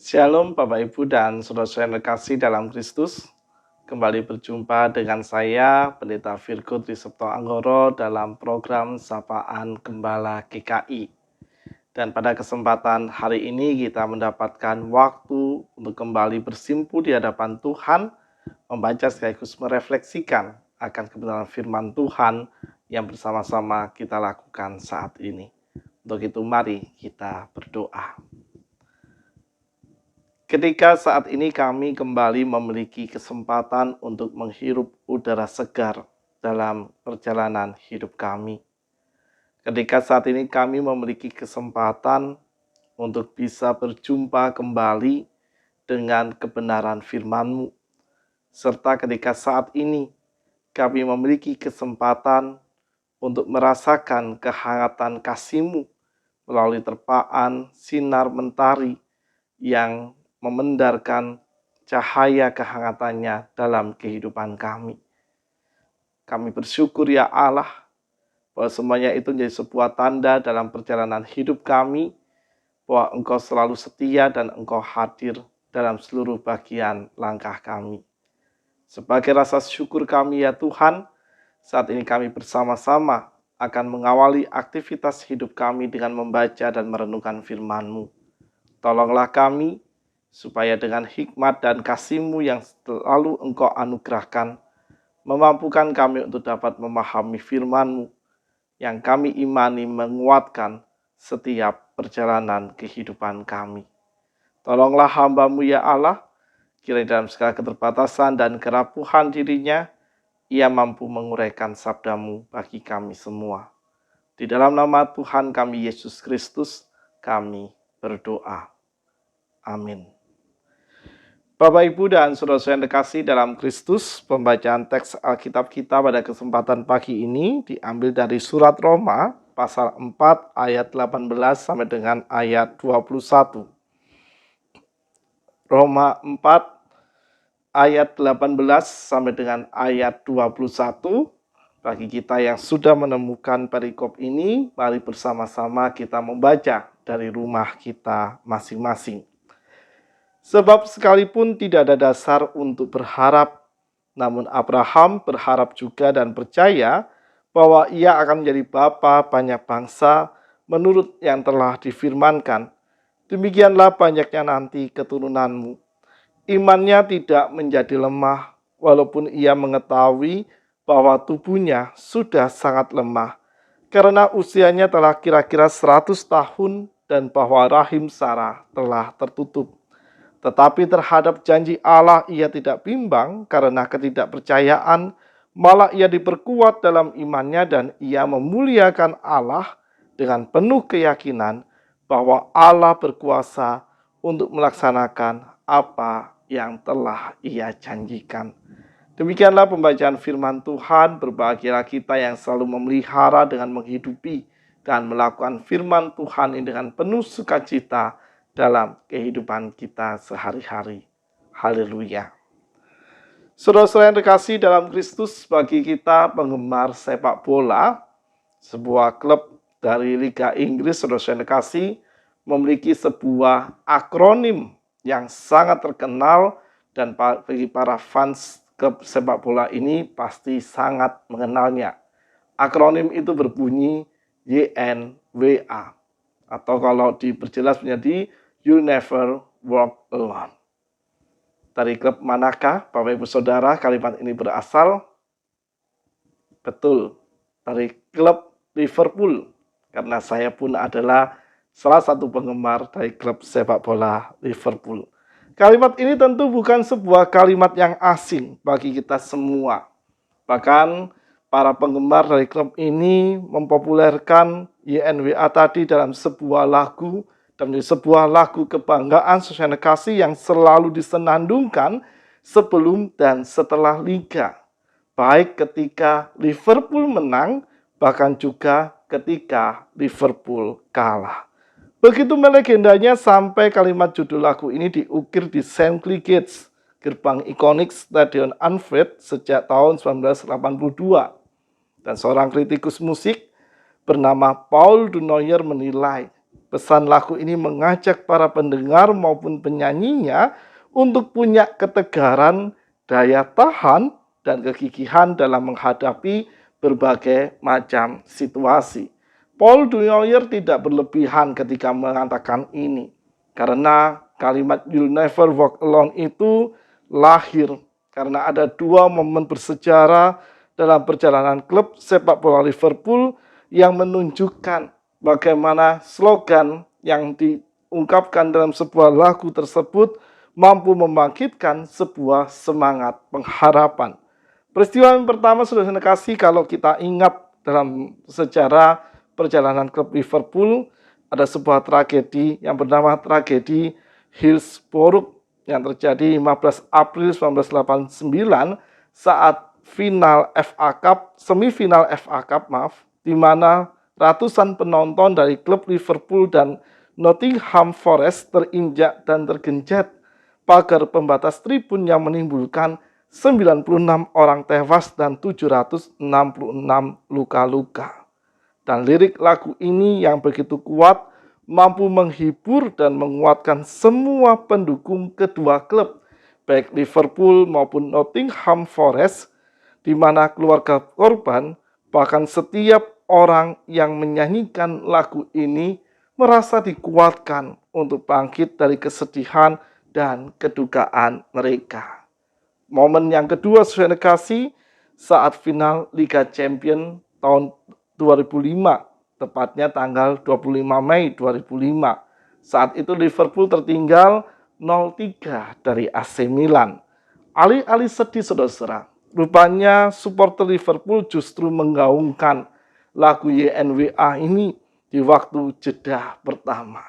Shalom Bapak Ibu dan saudara-saudara yang terkasih dalam Kristus. Kembali berjumpa dengan saya, Pendeta Virgo Trisepto Anggoro dalam program Sapaan Gembala GKI. Dan pada kesempatan hari ini kita mendapatkan waktu untuk kembali bersimpu di hadapan Tuhan, membaca sekaligus merefleksikan akan kebenaran firman Tuhan yang bersama-sama kita lakukan saat ini. Untuk itu mari kita berdoa. Ketika saat ini kami kembali memiliki kesempatan untuk menghirup udara segar dalam perjalanan hidup kami. Ketika saat ini kami memiliki kesempatan untuk bisa berjumpa kembali dengan kebenaran firman-Mu. Serta ketika saat ini kami memiliki kesempatan untuk merasakan kehangatan kasih-Mu melalui terpaan sinar mentari yang memendarkan cahaya kehangatannya dalam kehidupan kami. Kami bersyukur ya Allah, bahwa semuanya itu menjadi sebuah tanda dalam perjalanan hidup kami, bahwa Engkau selalu setia dan Engkau hadir dalam seluruh bagian langkah kami. Sebagai rasa syukur kami ya Tuhan, saat ini kami bersama-sama akan mengawali aktivitas hidup kami dengan membaca dan merenungkan firman-Mu. Tolonglah kami, supaya dengan hikmat dan kasih-Mu yang selalu Engkau anugerahkan, memampukan kami untuk dapat memahami firman-Mu, yang kami imani menguatkan setiap perjalanan kehidupan kami. Tolonglah hamba-Mu ya Allah, kiranya dalam segala keterbatasan dan kerapuhan dirinya, ia mampu menguraikan sabda-Mu bagi kami semua. Di dalam nama Tuhan kami Yesus Kristus, kami berdoa. Amin. Bapak, Ibu, dan saudara-saudara yang terkasih dalam Kristus, pembacaan teks Alkitab kita pada kesempatan pagi ini diambil dari surat Roma, pasal 4 ayat 18 sampai dengan ayat 21. Roma 4 ayat 18 sampai dengan ayat 21. Bagi kita yang sudah menemukan perikop ini, mari bersama-sama kita membaca dari rumah kita masing-masing. Sebab sekalipun tidak ada dasar untuk berharap, namun Abraham berharap juga dan percaya bahwa ia akan menjadi bapa banyak bangsa menurut yang telah difirmankan. Demikianlah banyaknya nanti keturunanmu. Imannya tidak menjadi lemah, walaupun ia mengetahui bahwa tubuhnya sudah sangat lemah, karena usianya telah kira-kira 100 tahun dan bahwa rahim Sarah telah tertutup. Tetapi terhadap janji Allah ia tidak bimbang karena ketidakpercayaan, malah ia diperkuat dalam imannya dan ia memuliakan Allah dengan penuh keyakinan bahwa Allah berkuasa untuk melaksanakan apa yang telah ia janjikan. Demikianlah pembacaan firman Tuhan. Berbahagialah kita yang selalu memelihara dengan menghidupi dan melakukan firman Tuhan ini dengan penuh sukacita dalam kehidupan kita sehari-hari. Haleluya. Saudara-saudara yang terkasih dalam Kristus, bagi kita penggemar sepak bola, sebuah klub dari Liga Inggris, saudara-saudara yang terkasih, memiliki sebuah akronim yang sangat terkenal dan bagi para fans klub sepak bola ini pasti sangat mengenalnya. Akronim itu berbunyi YNWA, atau kalau diperjelas menjadi You Never Walk Alone. Dari klub manakah Bapak Ibu Saudara kalimat ini berasal? Betul, dari klub Liverpool. Karena saya pun adalah salah satu penggemar dari klub sepak bola Liverpool. Kalimat ini tentu bukan sebuah kalimat yang asing bagi kita semua. Bahkan para penggemar dari klub ini mempopulerkan YNWA tadi dalam sebuah lagu, dan menjadi sebuah lagu kebanggaan sesuai kasih yang selalu disenandungkan sebelum dan setelah liga. Baik ketika Liverpool menang, bahkan juga ketika Liverpool kalah. Begitu melegendanya sampai kalimat judul lagu ini diukir di St. Cleat Gates, gerbang ikonik Stadion Anfield sejak tahun 1982. Dan seorang kritikus musik bernama Paul Dunoyer menilai Pesan lagu ini mengajak para pendengar maupun penyanyinya untuk punya ketegaran, daya tahan, dan kegigihan dalam menghadapi berbagai macam situasi. Paul Dunoyer tidak berlebihan ketika mengatakan ini, karena kalimat "You'll never walk alone" itu lahir karena ada dua momen bersejarah dalam perjalanan klub sepak bola Liverpool yang menunjukkan bagaimana slogan yang diungkapkan dalam sebuah lagu tersebut mampu membangkitkan sebuah semangat pengharapan. Peristiwa yang pertama, saudara kasih, kalau kita ingat dalam sejarah perjalanan klub Liverpool, ada sebuah tragedi yang bernama tragedi Hillsborough yang terjadi 15 April 1989 saat semifinal FA Cup, di mana ratusan penonton dari klub Liverpool dan Nottingham Forest terinjak dan tergencet pagar pembatas tribun yang menimbulkan 96 orang tewas dan 766 luka-luka. Dan lirik lagu ini yang begitu kuat mampu menghibur dan menguatkan semua pendukung kedua klub, baik Liverpool maupun Nottingham Forest, di mana keluarga korban, bahkan setiap orang yang menyanyikan lagu ini merasa dikuatkan untuk bangkit dari kesedihan dan kedukaan mereka. Momen yang kedua, saudara kasih, saat final Liga Champions tahun 2005, tepatnya tanggal 25 Mei 2005. Saat itu Liverpool tertinggal 0-3 dari AC Milan. Alih-alih sedih, saudara, rupanya supporter Liverpool justru menggaungkan lagu YNWA ini di waktu jeda pertama.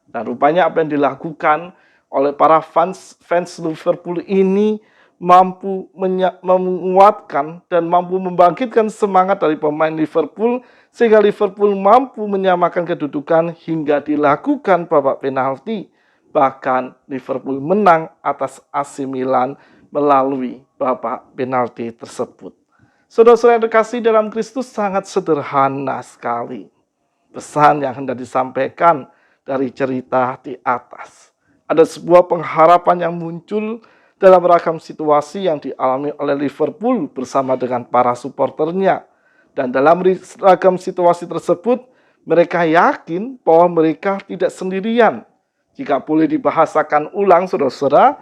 Dan rupanya apa yang dilakukan oleh para fans Liverpool ini mampu menguatkan dan mampu membangkitkan semangat dari pemain Liverpool, sehingga Liverpool mampu menyamakan kedudukan hingga dilakukan babak penalti. Bahkan Liverpool menang atas AC Milan melalui babak penalti tersebut. Saudara-saudara yang terkasih dalam Kristus, sangat sederhana sekali pesan yang hendak disampaikan dari cerita di atas. Ada sebuah pengharapan yang muncul dalam ragam situasi yang dialami oleh Liverpool bersama dengan para supporternya. Dan dalam ragam situasi tersebut, mereka yakin bahwa mereka tidak sendirian. Jika boleh dibahasakan ulang, saudara-saudara,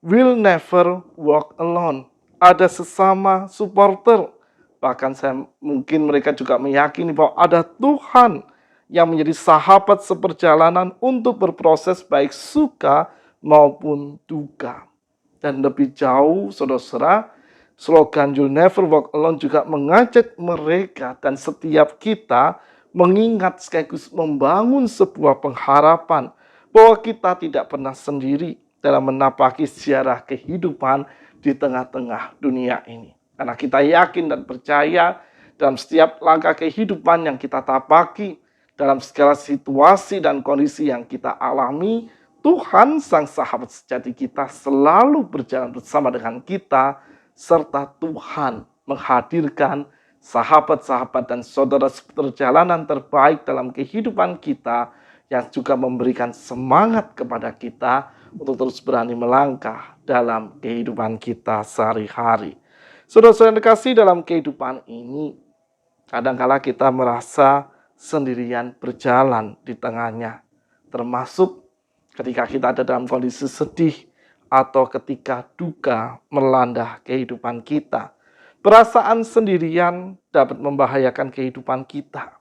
"We'll never walk alone." Ada sesama supporter. Bahkan mungkin mereka juga meyakini bahwa ada Tuhan yang menjadi sahabat seperjalanan untuk berproses baik suka maupun duka. Dan lebih jauh, saudara-saudara, slogan "You'll never walk alone" juga mengajak mereka dan setiap kita mengingat sekaligus membangun sebuah pengharapan bahwa kita tidak pernah sendiri dalam menapaki sejarah kehidupan di tengah-tengah dunia ini. Karena kita yakin dan percaya dalam setiap langkah kehidupan yang kita tapaki, dalam segala situasi dan kondisi yang kita alami, Tuhan sang sahabat sejati kita selalu berjalan bersama dengan kita, serta Tuhan menghadirkan sahabat-sahabat dan saudara perjalanan terbaik dalam kehidupan kita yang juga memberikan semangat kepada kita untuk terus berani melangkah dalam kehidupan kita sehari-hari. Saudara-saudara yang terkasih, dalam kehidupan ini kadangkala kita merasa sendirian berjalan di tengahnya, termasuk ketika kita ada dalam kondisi sedih atau ketika duka melanda kehidupan kita. Perasaan sendirian dapat membahayakan kehidupan kita.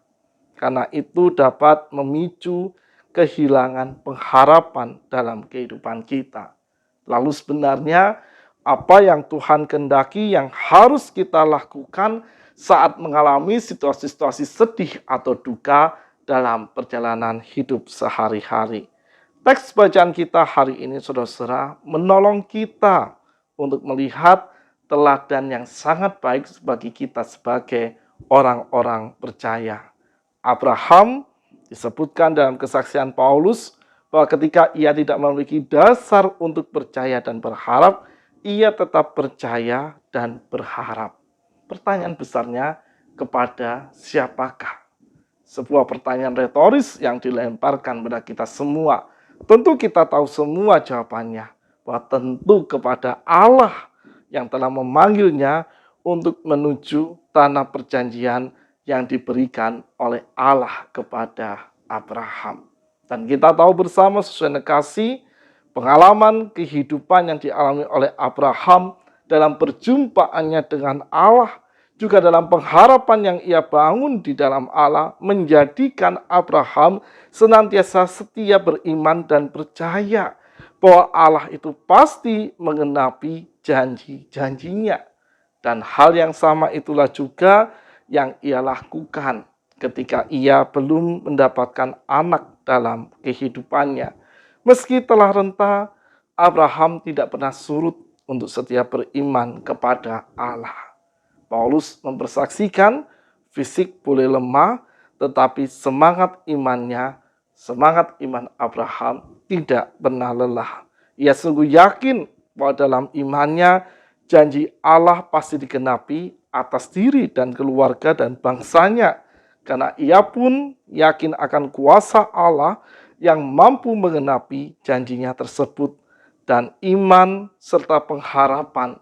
Karena itu dapat memicu kehilangan pengharapan dalam kehidupan kita. Lalu sebenarnya apa yang Tuhan kehendaki yang harus kita lakukan saat mengalami situasi-situasi sedih atau duka dalam perjalanan hidup sehari-hari? Teks bacaan kita hari ini, saudara-saudara, menolong kita untuk melihat teladan yang sangat baik bagi kita sebagai orang-orang percaya. Abraham disebutkan dalam kesaksian Paulus bahwa ketika ia tidak memiliki dasar untuk percaya dan berharap, ia tetap percaya dan berharap. Pertanyaan besarnya, kepada siapakah? Sebuah pertanyaan retoris yang dilemparkan pada kita semua. Tentu kita tahu semua jawabannya, bahwa tentu kepada Allah yang telah memanggilnya untuk menuju tanah perjanjian yang diberikan oleh Allah kepada Abraham. Dan kita tahu bersama sesuai kasih pengalaman kehidupan yang dialami oleh Abraham dalam perjumpaannya dengan Allah, juga dalam pengharapan yang ia bangun di dalam Allah, menjadikan Abraham senantiasa setia beriman dan percaya bahwa Allah itu pasti mengenapi janji-janjinya. Dan hal yang sama itulah juga yang ia lakukan ketika ia belum mendapatkan anak dalam kehidupannya. Meski telah renta, Abraham tidak pernah surut untuk setia beriman kepada Allah. Paulus mempersaksikan fisik boleh lemah, tetapi semangat iman Abraham tidak pernah lelah. Ia sungguh yakin bahwa dalam imannya janji Allah pasti digenapi atas diri dan keluarga dan bangsanya. Karena ia pun yakin akan kuasa Allah yang mampu menggenapi janjinya tersebut. Dan iman serta pengharapan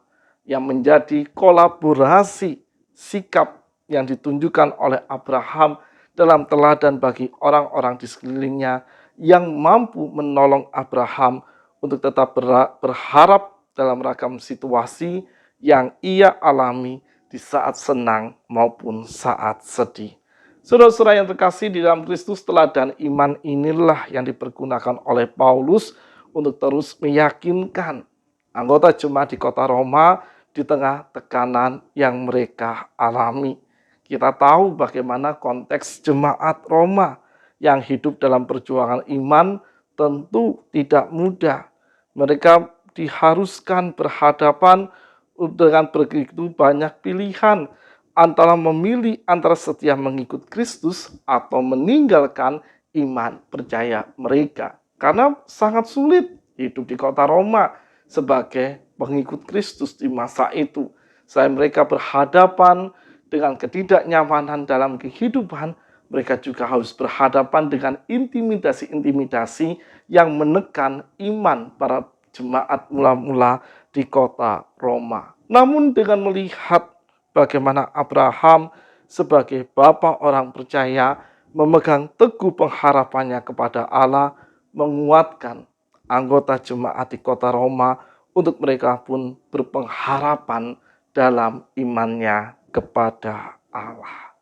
yang menjadi kolaborasi sikap yang ditunjukkan oleh Abraham dalam teladan bagi orang-orang di sekelilingnya yang mampu menolong Abraham untuk tetap berharap dalam ragam situasi yang ia alami di saat senang maupun saat sedih. Saudara-saudara yang terkasih di dalam Kristus, teladan iman inilah yang dipergunakan oleh Paulus untuk terus meyakinkan anggota jemaat di kota Roma di tengah tekanan yang mereka alami. Kita tahu bagaimana konteks jemaat Roma yang hidup dalam perjuangan iman tentu tidak mudah. Mereka diharuskan berhadapan dengan begitu banyak pilihan antara memilih antara setia mengikut Kristus atau meninggalkan iman percaya mereka. Karena sangat sulit hidup di kota Roma sebagai pengikut Kristus di masa itu. Selain mereka berhadapan dengan ketidaknyamanan dalam kehidupan, mereka juga harus berhadapan dengan intimidasi-intimidasi yang menekan iman para jemaat mula-mula di kota Roma. Namun dengan melihat bagaimana Abraham sebagai bapa orang percaya memegang teguh pengharapannya kepada Allah, menguatkan anggota jemaat di kota Roma untuk mereka pun berpengharapan dalam imannya kepada Allah.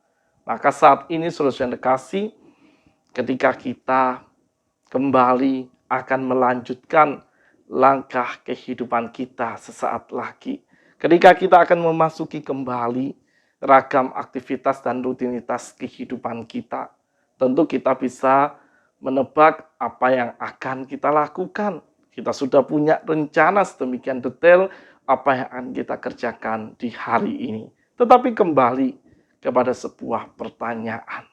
Maka saat ini saudara yang terkasih, ketika kita kembali akan melanjutkan langkah kehidupan kita sesaat lagi, ketika kita akan memasuki kembali ragam aktivitas dan rutinitas kehidupan kita, tentu kita bisa menebak apa yang akan kita lakukan. Kita sudah punya rencana sedemikian detail apa yang akan kita kerjakan di hari ini. Tetapi kembali kepada sebuah pertanyaan.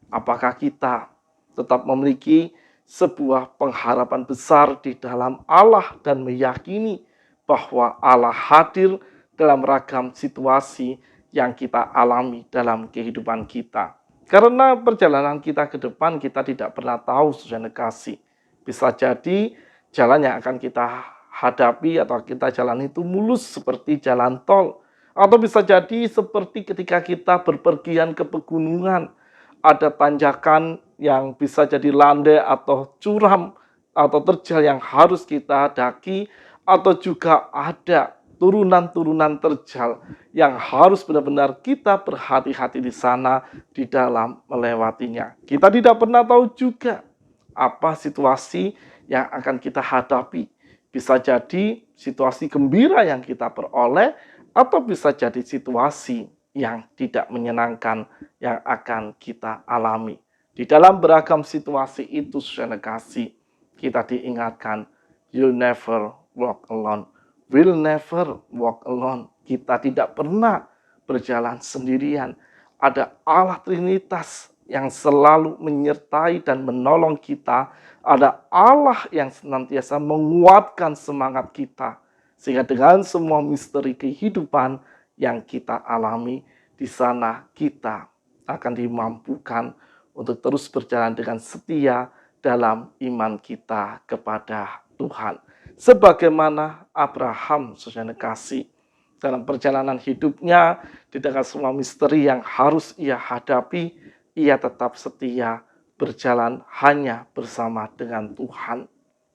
Apakah kita tetap memiliki sebuah pengharapan besar di dalam Allah dan meyakini bahwa Allah hadir dalam ragam situasi yang kita alami dalam kehidupan kita. Karena perjalanan kita ke depan kita tidak pernah tahu sesuai kasih. Bisa jadi jalan yang akan kita hadapi atau kita jalan itu mulus seperti jalan tol. Atau bisa jadi seperti ketika kita berpergian ke pegunungan. Ada tanjakan yang bisa jadi landai atau curam atau terjal yang harus kita daki. Atau juga ada turunan-turunan terjal yang harus benar-benar kita berhati-hati di sana di dalam melewatinya. Kita tidak pernah tahu juga apa situasi yang akan kita hadapi. Bisa jadi situasi gembira yang kita peroleh atau bisa jadi situasi yang tidak menyenangkan yang akan kita alami. Di dalam beragam situasi itu, saudara kasih, kita diingatkan, you'll never walk alone. We'll never walk alone. Kita tidak pernah berjalan sendirian. Ada Allah Trinitas yang selalu menyertai dan menolong kita. Ada Allah yang senantiasa menguatkan semangat kita. Sehingga dengan semua misteri kehidupan yang kita alami, di sana kita akan dimampukan untuk terus berjalan dengan setia dalam iman kita kepada Tuhan. Sebagaimana Abraham, saudara kasih, dalam perjalanan hidupnya, di tengah semua misteri yang harus ia hadapi, ia tetap setia berjalan hanya bersama dengan Tuhan.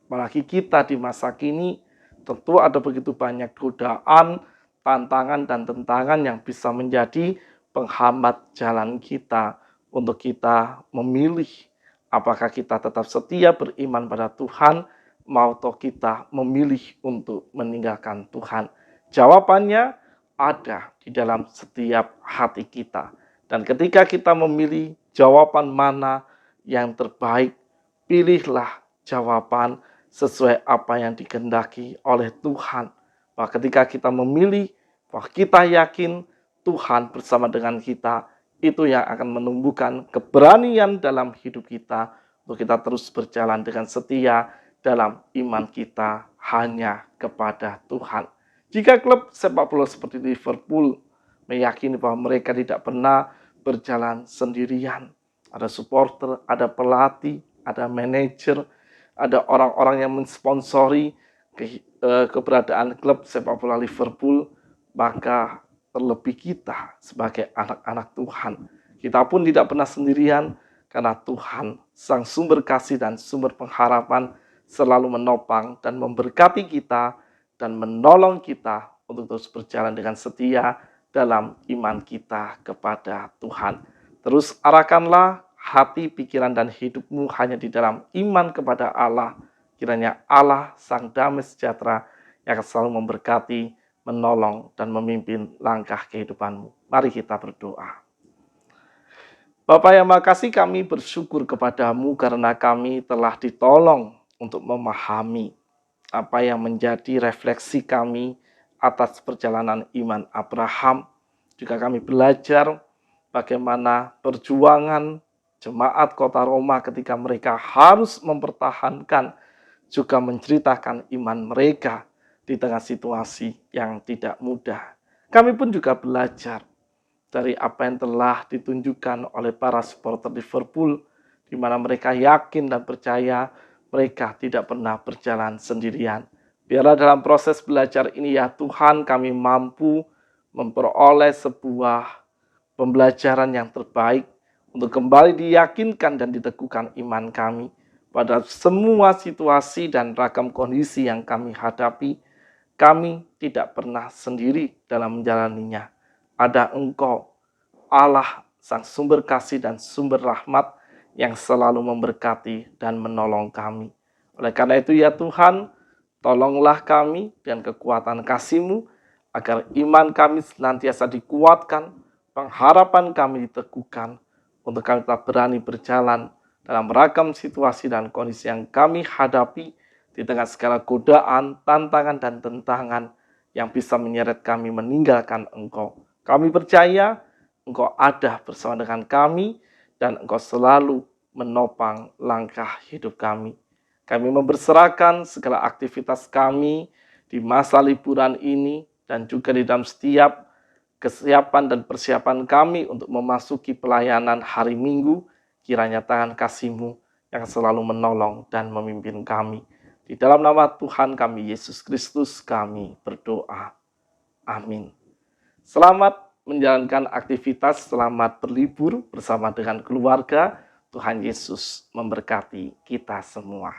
Apalagi kita di masa kini, tentu ada begitu banyak godaan, tantangan, dan tentangan yang bisa menjadi penghambat jalan kita untuk kita memilih apakah kita tetap setia beriman pada Tuhan, maupun kita memilih untuk meninggalkan Tuhan. Jawabannya ada di dalam setiap hati kita. Dan ketika kita memilih jawaban mana yang terbaik, pilihlah jawaban sesuai apa yang dikehendaki oleh Tuhan. Bahwa ketika kita memilih, bahwa kita yakin Tuhan bersama dengan kita, itu yang akan menumbuhkan keberanian dalam hidup kita untuk kita terus berjalan dengan setia dalam iman kita hanya kepada Tuhan. Jika klub sepak bola seperti Liverpool meyakini bahwa mereka tidak pernah berjalan sendirian, ada supporter, ada pelatih, ada manajer, ada orang-orang yang mensponsori keberadaan klub sepak bola Liverpool, maka terlebih kita sebagai anak-anak Tuhan, kita pun tidak pernah sendirian karena Tuhan, sang sumber kasih dan sumber pengharapan, selalu menopang dan memberkati kita dan menolong kita untuk terus berjalan dengan setia dalam iman kita kepada Tuhan. Terus arahkanlah hati, pikiran, dan hidupmu hanya di dalam iman kepada Allah. Kiranya Allah, Sang Damai Sejahtera, yang akan selalu memberkati, menolong, dan memimpin langkah kehidupanmu. Mari kita berdoa. Bapa yang Maha Kasih, kami bersyukur kepadamu karena kami telah ditolong untuk memahami apa yang menjadi refleksi kami atas perjalanan iman Abraham. Juga kami belajar bagaimana perjuangan jemaat kota Roma ketika mereka harus mempertahankan, juga menceritakan iman mereka di tengah situasi yang tidak mudah. Kami pun juga belajar dari apa yang telah ditunjukkan oleh para supporter Liverpool, di mana mereka yakin dan percaya mereka tidak pernah berjalan sendirian. Biarlah dalam proses belajar ini ya Tuhan, kami mampu memperoleh sebuah pembelajaran yang terbaik untuk kembali diyakinkan dan diteguhkan iman kami pada semua situasi dan ragam kondisi yang kami hadapi. Kami tidak pernah sendiri dalam menjalaninya. Ada Engkau, Allah, Sang Sumber Kasih dan Sumber Rahmat, yang selalu memberkati dan menolong kami. Oleh karena itu ya Tuhan, tolonglah kami dengan kekuatan kasih-Mu, agar iman kami senantiasa dikuatkan, pengharapan kami diteguhkan, untuk kami tetap berani berjalan dalam ragam situasi dan kondisi yang kami hadapi, di tengah segala godaan, tantangan, dan tentangan yang bisa menyeret kami meninggalkan Engkau. Kami percaya Engkau ada bersama dengan kami, dan Engkau selalu menopang langkah hidup kami. Kami memberserahkan segala aktivitas kami di masa liburan ini, dan juga di dalam setiap kesiapan dan persiapan kami untuk memasuki pelayanan hari Minggu. Kiranya tangan kasih-Mu yang selalu menolong dan memimpin kami. Di dalam nama Tuhan kami, Yesus Kristus, kami berdoa. Amin. Selamat menjalankan aktivitas, selamat berlibur bersama dengan keluarga. Tuhan Yesus memberkati kita semua.